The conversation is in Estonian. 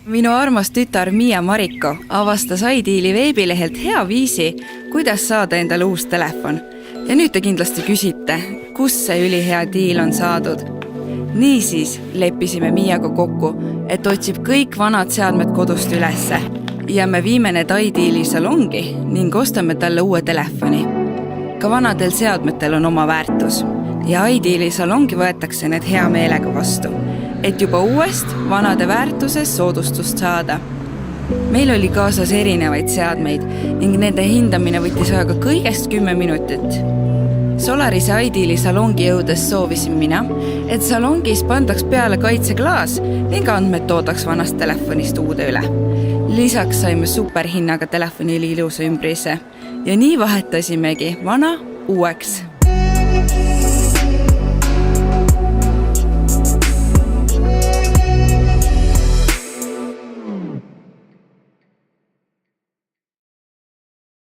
Minu armas tütar Miia Mariko avastas iDeali veebilehelt hea viisi, kuidas saada endale uus telefon. Ja nüüd te kindlasti küsite, kus see ülihea diil on saadud. Niisiis leppisime Miiaga kokku, et otsib kõik vanad seadmed kodust ülesse ja me viime need iDeali salongi ning ostame talle uue telefoni. Ka vanadel seadmetel on oma väärtus ja iDeali salongi võetakse need hea meelega vastu, et juba uuest vanade väärtuses soodustust saada. Meil oli kaasas erinevaid seadmeid ning nende hindamine võttis aega kõigest 10 minutit. Solarise iDeali salongi jõudes soovisin mina, et salongis pandaks peale kaitseklaas ning andmed toodaks vanast telefonist uude üle. Lisaks saime superhinnaga telefonile ilusa ümbrise ja nii vahetasimegi vana uueks.